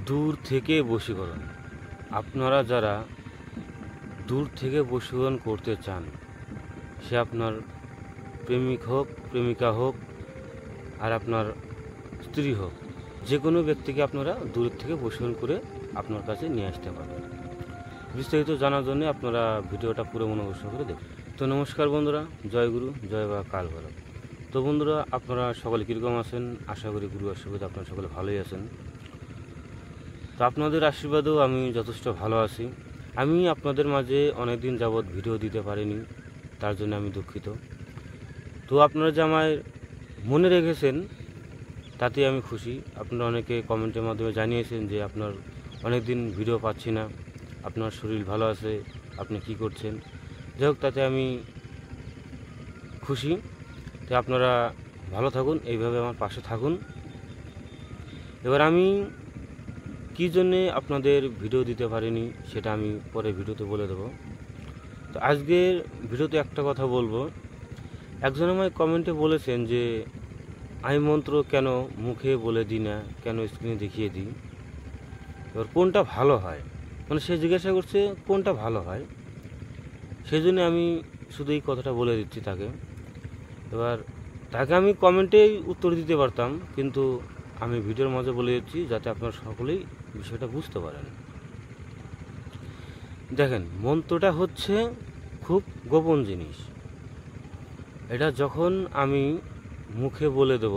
দূর থেকে বশীকরণ। আপনারা যারা দূর থেকে বশীকরণ করতে চান, সে আপনার প্রেমিক হোক, প্রেমিকা হোক, আর আপনার স্ত্রী হোক, যে কোনো ব্যক্তিকে আপনারা দূর থেকে বশীকরণ করে আপনার কাছে নিয়ে আসতে পারবেন। বিস্তারিত জানার জন্য আপনারা ভিডিওটা পুরো মনোযোগ করে দেখুন। তো নমস্কার বন্ধুরা, জয় গুরু, জয় বা কাল ভৈরব। তো বন্ধুরা, আপনারা সকলে কীরকম আছেন? আশা করি গুরু আশীর্বাদে আপনারা সকলে ভালোই আছেন। তো আপনাদের আশীর্বাদেও আমি যথেষ্ট ভালো আছি। আমি আপনাদের মাঝে অনেক দিন যাবৎ ভিডিও দিতে পারিনি, তার জন্য আমি দুঃখিত। তো আপনারা যে আমায় মনে রেখেছেন তাতে আমি খুশি। আপনারা অনেকে কমেন্টের মাধ্যমে জানিয়েছেন যে আপনার অনেক দিন ভিডিও পাচ্ছি না, আপনার শরীর ভালো আছে, আপনি কি করছেন। যাই হোক, তাতে আমি খুশি। তো আপনারা ভালো থাকুন, এইভাবে আমার পাশে থাকুন। এবার আমি কী জন্যে আপনাদের ভিডিও দিতে পারিনি সেটা আমি পরে ভিডিওতে বলে দেব। তো আজকের ভিডিওতে একটা কথা বলবো। একজন আমায় কমেন্টে বলেছেন যে আমি মন্ত্র কেন মুখে বলে দিই না, কেন স্ক্রিনে দেখিয়ে দিই। এবার কোনটা ভালো হয়, মানে সে জিজ্ঞাসা করছে কোনটা ভালো হয়, সেই জন্য আমি শুধু এই কথাটা বলে দিচ্ছি তাকে। এবার তাকে আমি কমেন্টেই উত্তর দিতে পারতাম, কিন্তু আমি ভিডিওর মাঝে বলে দিচ্ছি যাতে আপনারা সকলেই বিষয়টা বুঝতে পারেন। দেখেন, মন্ত্রটা হচ্ছে খুব গোপন জিনিস। এটা যখন আমি মুখে বলে দেব,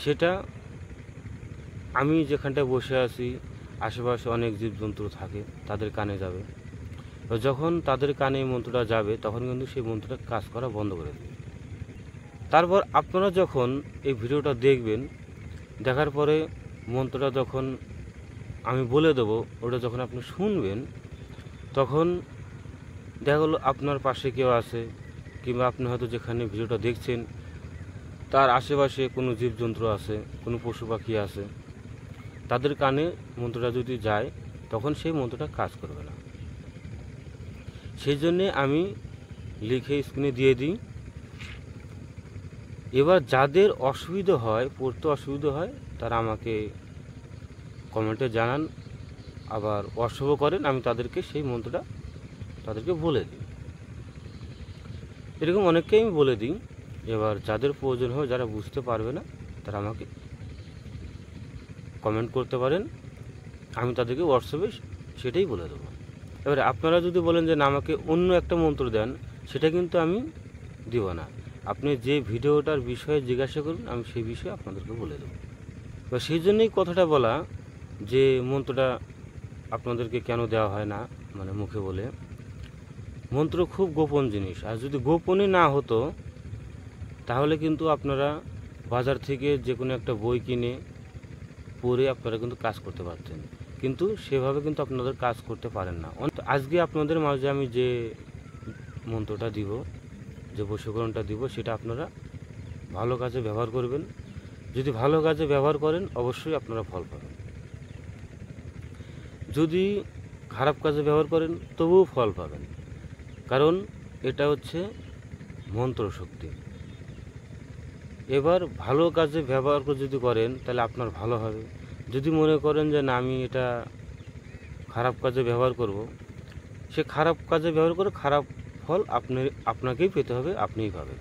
সেটা আমি যেখানটায় বসে আছি আশেপাশে অনেক জীবজন্তু থাকে, তাদের কানে যাবে। যখন তাদের কানে এই মন্ত্রটা যাবে তখন কিন্তু সেই মন্ত্রটা কাজ করা বন্ধ করে দেবে। তারপর আপনারা যখন এই ভিডিওটা দেখবেন, দেখার পরে মন্ত্রটা যখন আমি বলে দেবো, ওটা যখন আপনি শুনবেন, তখন দেখা গেলো আপনার পাশে কেউ আছে, কিংবা আপনি হয়তো যেখানে ভিডিওটা দেখছেন তার আশেপাশে কোনো জীবজন্তু আছে, কোনো পশু পাখি আছে, তাদের কানে মন্ত্রটা যদি যায় তখন সেই মন্ত্রটা কাজ করবে না। সেই জন্যে আমি লিখে স্ক্রিনে দিয়ে দিই। এবার যাদের অসুবিধা হয়, পড়তে অসুবিধা হয়, তারা আমাকে কমেন্টে জানান, আবার হোয়াটসঅ্যাপও করেন, আমি তাদেরকে সেই মন্ত্রটা তাদেরকে বলে দিই। এরকম অনেককেই আমি বলে দিই। এবার যাদের প্রয়োজন হয়, যারা বুঝতে পারবে না, তারা আমাকে কমেন্ট করতে পারেন, আমি তাদেরকে হোয়াটসঅ্যাপে সেটাই বলে দেবো। এবারে আপনারা যদি বলেন যে না, আমাকে অন্য একটা মন্ত্র দেন, সেটা কিন্তু আমি দিব না। আপনি যে ভিডিওটার বিষয়ে জিজ্ঞাসা করুন, আমি সেই বিষয়ে আপনাদেরকে বলে দেবো। তো সেই জন্যই কথাটা বলা যে মন্ত্রটা আপনাদেরকে কেন দেওয়া হয় না, মানে মুখে বলে। মন্ত্র খুব গোপন জিনিস, আর যদি গোপনই না হতো তাহলে কিন্তু আপনারা বাজার থেকে যে কোনো একটা বই কিনে পড়ে আপনারা কিন্তু কাজ করতে পারতেন, কিন্তু সেভাবে কিন্তু আপনাদের কাজ করতে পারেন না। আজকে আপনাদের মাঝে আমি যে মন্ত্রটা দিব, যে বশীকরণটা দিব, সেটা আপনারা ভালো কাজে ব্যবহার করবেন। যদি ভালো কাজে ব্যবহার করেন অবশ্যই আপনারা ফল পাবেন। যদি খারাপ কাজে ব্যবহার করেন তবুও ফল পাবেন, কারণ এটা হচ্ছে মন্ত্র শক্তি। এবার ভালো কাজে ব্যবহার করে যদি করেন তাহলে আপনার ভালো হবে। যদি মনে করেন যে না, আমি এটা খারাপ কাজে ব্যবহার করব, সে খারাপ কাজে ব্যবহার করে খারাপ ফল আপনাকেই পেতে হবে, আপনিই পাবেন।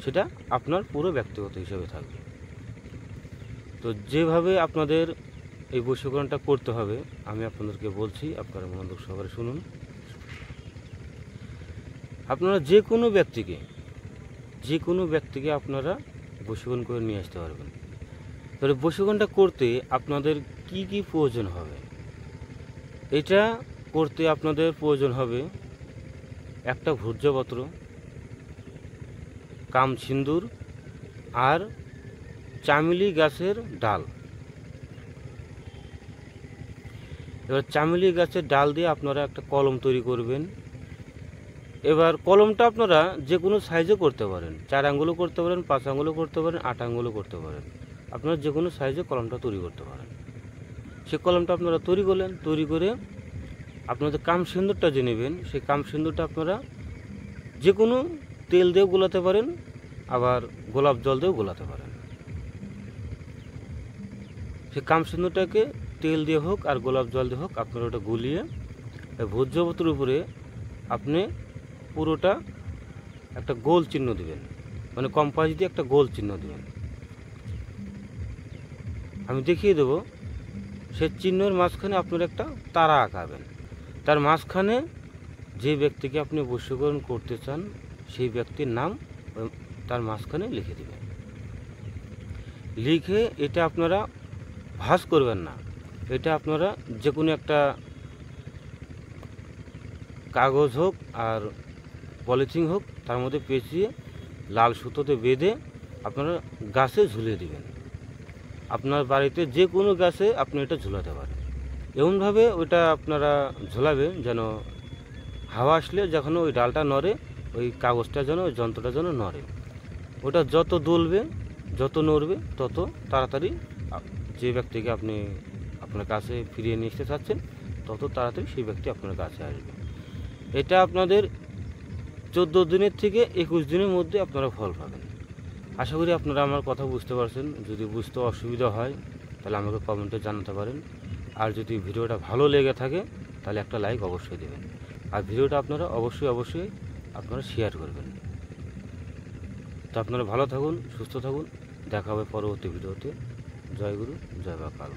সেটা আপনার পুরো ব্যক্তিগত হিসেবে থাকবে। তো যেভাবে আপনাদের এই বশীকরণটা করতে হবে আমি আপনাদেরকে বলছি, আপনারা মনোযোগ সহকারে শুনুন। আপনারা যে কোনো ব্যক্তিকে আপনারা বশীকরণ করে নিয়ে আসতে পারবেন। তবে বশীকরণটা করতে আপনাদের কি কি প্রয়োজন হবে, এটা করতে আপনাদের প্রয়োজন হবে একটা ভূর্জপত্র, কামসিন্দুর, আর চামেলি গাছের ডাল। এবার চামেলি গাছের ডাল দিয়ে আপনারা একটা কলম তৈরি করবেন। এবার কলমটা আপনারা যে কোনো সাইজে করতে পারেন, 4 আঙ্গুলও করতে পারেন, 5 আঙ্গুলও করতে পারেন, 8 আঙ্গুলও করতে পারেন। আপনারা যে কোনো সাইজে কলমটা তৈরি করতে পারেন। সে কলমটা আপনারা তৈরি করলেন, তৈরি করে আপনাদের কামসিন্দুরটা যে নেবেন, সেই কামসিন্দুরটা আপনারা যে কোনো তেল দিয়েও গোলাতে পারেন, আবার গোলাপ জল দিয়েও গোলাতে পারেন। সেই কামসিন্ধুটাকে তেল দিয়ে হোক আর গোলাপ জল দিয়ে হোক আপনারা ওটা গুলিয়ে এই ভোজ্য পত্রের উপরে আপনি পুরোটা একটা গোল চিহ্ন দিবেন, মানে কম্পাস দিয়ে একটা গোল চিহ্ন দিবেন। আমি দেখিয়ে দেবো। সেই চিহ্নের মাঝখানে আপনারা একটা তারা আঁকাবেন। তার মাঝখানে যে ব্যক্তিকে আপনি বশীকরণ করতে চান সেই ব্যক্তির নাম তার মাঝখানে লিখে দেবেন। লিখে এটা আপনারা ভাঁজ করবেন না, এটা আপনারা যে কোনো একটা কাগজ হোক আর পলিথিন হোক তার মধ্যে পেঁচিয়ে লাল সুতোতে বেঁধে আপনারা গাছে ঝুলিয়ে দিবেন। আপনার বাড়িতে যে কোনো গাছে আপনি এটা ঝুলাতে পারেন। এমনভাবে ওইটা আপনারা ঝোলাবেন যেন হাওয়া আসলে যখন ওই ডালটা নড়ে ওই কাগজটা যেন ওই যন্ত্রটা যেন নড়ে। ওটা যত দুলবে যত নড়বে তত তাড়াতাড়ি যে ব্যক্তিকে আপনি আপনার কাছে ফিরিয়ে নিয়ে আসতে চাচ্ছেন তত তাড়াতাড়ি সেই ব্যক্তি আপনার কাছে আসবে। এটা আপনাদের 14 দিনের থেকে 21 দিনের মধ্যে আপনারা ফল পাবেন। আশা করি আপনারা আমার কথা বুঝতে পারছেন। যদি বুঝতে অসুবিধা হয় তাহলে আমাকে কমেন্টে জানাতে পারেন। আর যদি ভিডিওটা ভালো লেগে থাকে তাহলে একটা লাইক অবশ্যই দেবেন। আর ভিডিওটা আপনারা অবশ্যই আপনারা শেয়ার করবেন। তো আপনারা ভালো থাকুন, সুস্থ থাকুন। দেখা হবে পরবর্তী ভিডিওতে। জয় গুরু, জয় মা কাল।